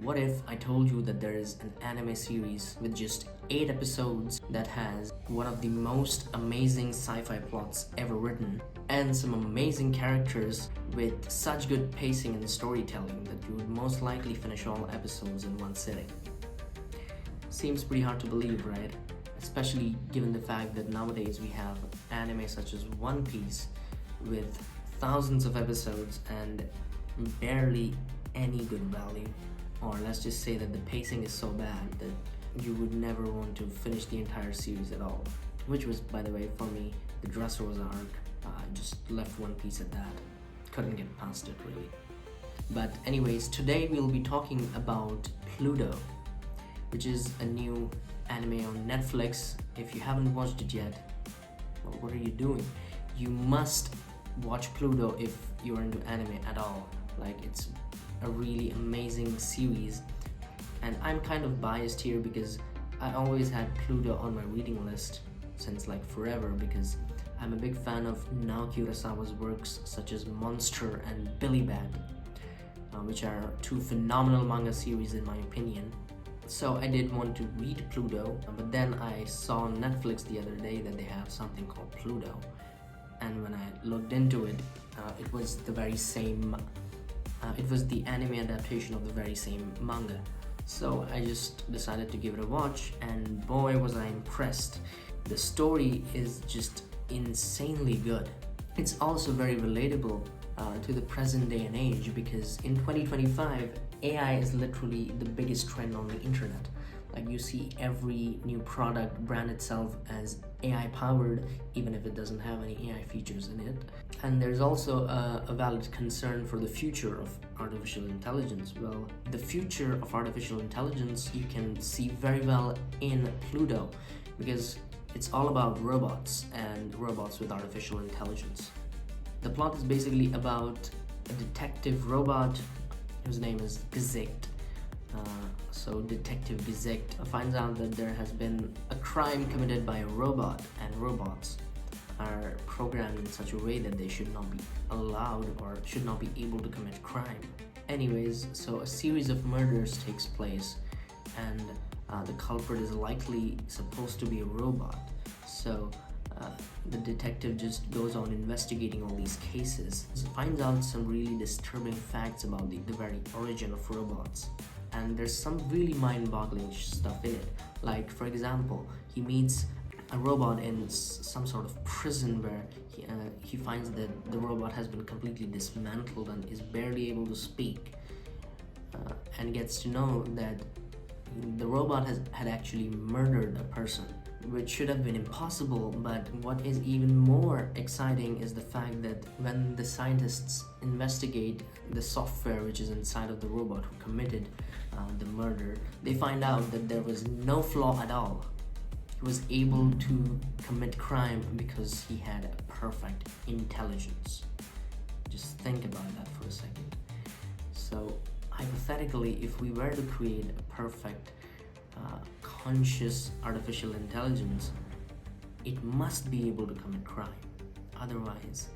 What if I told you that there is an anime series with just 8 episodes that has one of the most amazing sci-fi plots ever written and some amazing characters with such good pacing and storytelling that you would most likely finish all episodes in one sitting? Seems pretty hard to believe, right? Especially given the fact that nowadays we have anime such as One Piece with thousands of episodes and barely any good value. Or let's just say that the pacing is so bad that you would never want to finish the entire series at all. Which was, by the way, for me, the Dressrosa arc. I just left One Piece at that. Couldn't get past it, really. But anyways, today we'll be talking about Pluto, which is a new anime on Netflix. If you haven't watched it yet, well, what are you doing? You must watch Pluto if you're into anime at all. Like, it's a really amazing series, and I'm kind of biased here because I always had Pluto on my reading list since like forever, because I'm a big fan of Naoki Urasawa's works such as Monster and Billy Bat, which are two phenomenal manga series in my opinion. So I did want to read Pluto, but then I saw on Netflix the other day that they have something called Pluto, and when I looked into it, it was the very same. It was the anime adaptation of the very same manga. So I just decided to give it a watch, and boy was I impressed. The story is just insanely good. It's also very relatable to the present day and age, because in 2025, AI is literally the biggest trend on the internet. Like, you see every new product brand itself as AI powered, even if it doesn't have any AI features in it. And there's also a valid concern for the future of artificial intelligence. Well, the future of artificial intelligence you can see very well in Pluto, because it's all about robots and robots with artificial intelligence. The plot is basically about a detective robot whose name is Gazette. So Detective Gazette finds out that there has been a crime committed by a robot, and robots are programmed in such a way that they should not be allowed or should not be able to commit crime. Anyways, so a series of murders takes place, and the culprit is likely supposed to be a robot. So the detective just goes on investigating all these cases, finds out some really disturbing facts about the very origin of robots. And there's some really mind-boggling stuff in it. Like, for example, he meets a robot in some sort of prison where he finds that the robot has been completely dismantled and is barely able to speak, and gets to know that the robot had actually murdered a person, which should have been impossible. But what is even more exciting is the fact that when the scientists investigate the software which is inside of the robot who committed the murder, they find out that there was no flaw at all. He was able to commit crime because he had a perfect intelligence. Just think about that for a second. So hypothetically, if we were to create a perfect conscious artificial intelligence, it must be able to commit crime. Otherwise,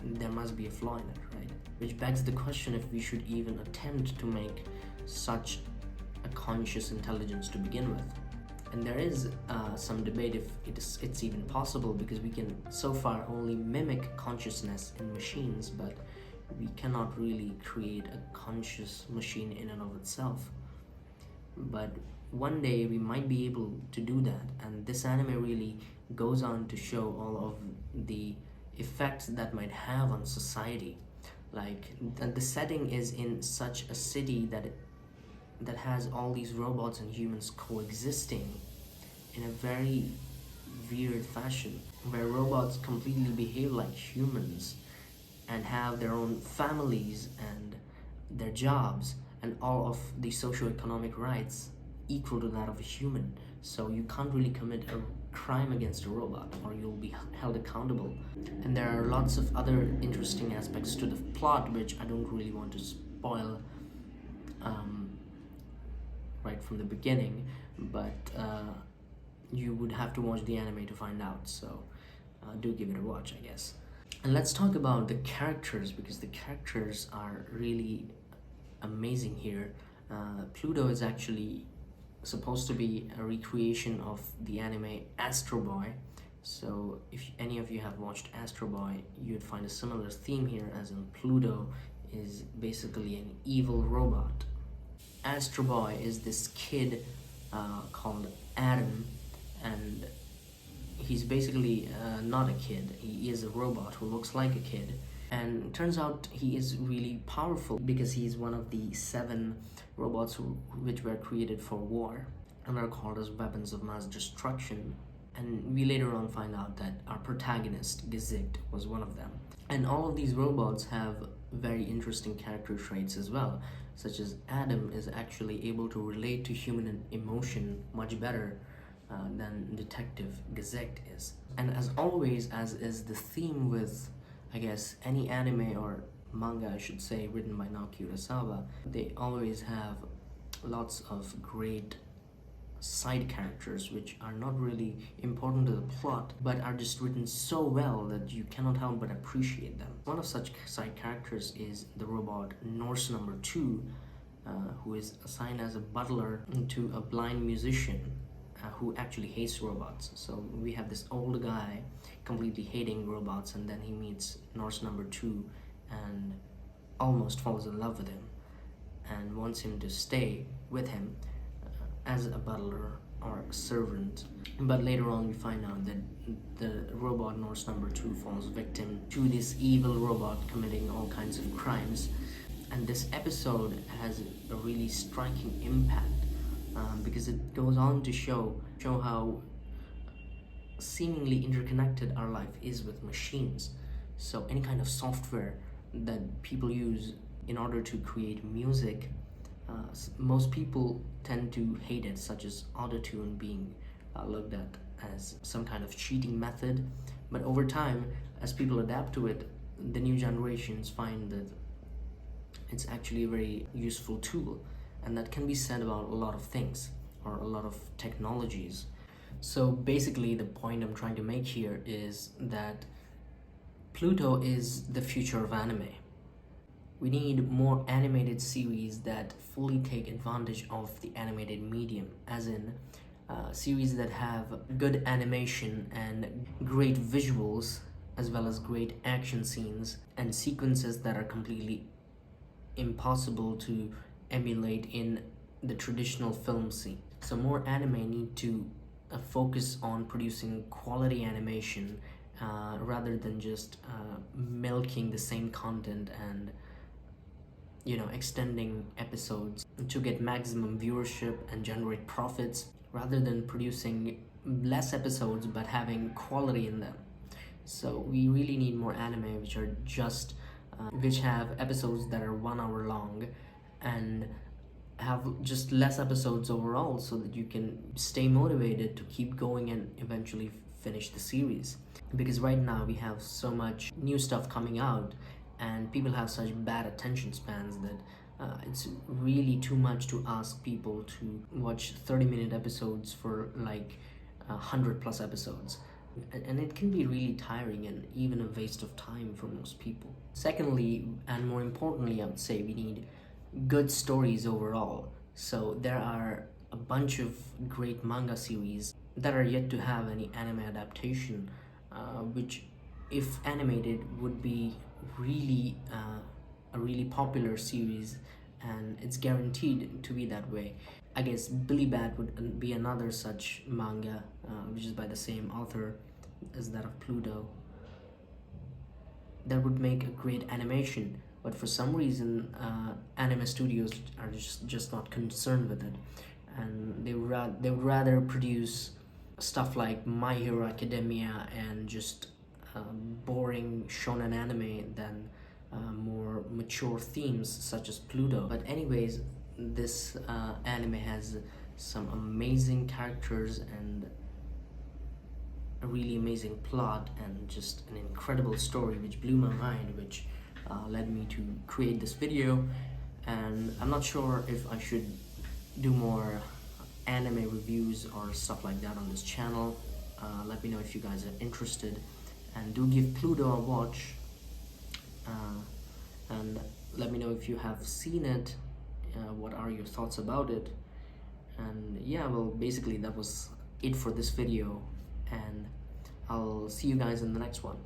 there must be a flaw in it, right? Which begs the question if we should even attempt to make such a conscious intelligence to begin with. And there is some debate if it's even possible, because we can so far only mimic consciousness in machines, but we cannot really create a conscious machine in and of itself. But one day we might be able to do that, and this anime really goes on to show all of the effects that might have on society. Like, the setting is in such a city that has all these robots and humans coexisting in a very weird fashion, where robots completely behave like humans and have their own families and their jobs and all of the socio-economic rights equal to that of a human. So you can't really commit a crime against a robot, or you'll be held accountable. And there are lots of other interesting aspects to the plot which I don't really want to spoil right from the beginning, but you would have to watch the anime to find out. So do give it a watch, I guess. And let's talk about the characters, because the characters are really amazing here. Pluto is actually supposed to be a recreation of the anime Astro Boy. So if any of you have watched Astro Boy, you'd find a similar theme here, as in Pluto is basically an evil robot. Astro Boy is this kid called Adam, and he's basically not a kid. He is a robot who looks like a kid, and it turns out he is really powerful because he's one of the 7 robots which were created for war and are called as weapons of mass destruction. And we later on find out that our protagonist, Gazette, was one of them. And all of these robots have very interesting character traits as well, such as Adam is actually able to relate to human emotion much better than Detective Gazette is. And as always, as is the theme with, I guess, any anime or manga, I should say, written by Naoki Urasawa, they always have lots of great side characters which are not really important to the plot but are just written so well that you cannot help but appreciate them. One of such side characters is the robot Norse number 2, who is assigned as a butler to a blind musician who actually hates robots. So we have this old guy completely hating robots, and then he meets Norse number 2 and almost falls in love with him and wants him to stay with him as a butler or a servant. But later on we find out that the robot Norse number 2 falls victim to this evil robot committing all kinds of crimes. And this episode has a really striking impact because it goes on to show how seemingly interconnected our life is with machines. So any kind of software that people use in order to create music, most people tend to hate it, such as autotune being looked at as some kind of cheating method. But over time, as people adapt to it, the new generations find that it's actually a very useful tool, and that can be said about a lot of things or a lot of technologies. So basically the point I'm trying to make here is that Pluto is the future of anime. We need more animated series that fully take advantage of the animated medium, as in series that have good animation and great visuals, as well as great action scenes and sequences that are completely impossible to emulate in the traditional film scene. So more anime need to focus on producing quality animation rather than just milking the same content and extending episodes to get maximum viewership and generate profits, rather than producing less episodes but having quality in them. So we really need more anime which are just which have episodes that are 1 hour long and have just less episodes overall, so that you can stay motivated to keep going and eventually finish the series. Because right now we have so much new stuff coming out and people have such bad attention spans that it's really too much to ask people to watch 30-minute episodes for like 100 plus episodes. And it can be really tiring and even a waste of time for most people. Secondly, and more importantly, I would say we need good stories overall. So there are a bunch of great manga series that are yet to have any anime adaptation, which if animated would be really a really popular series, and it's guaranteed to be that way. I guess Billy Bat would be another such manga, which is by the same author as that of Pluto, that would make a great animation. But for some reason, anime studios are just not concerned with it, and they would rather produce stuff like My Hero Academia and just boring shonen anime than more mature themes such as Pluto. But anyways, this anime has some amazing characters and a really amazing plot and just an incredible story which blew my mind, which led me to create this video. And I'm not sure if I should do more anime reviews or stuff like that on this channel. Let me know if you guys are interested, and do give Pluto a watch, and let me know if you have seen it what are your thoughts about it. And yeah, well, basically that was it for this video, and I'll see you guys in the next one.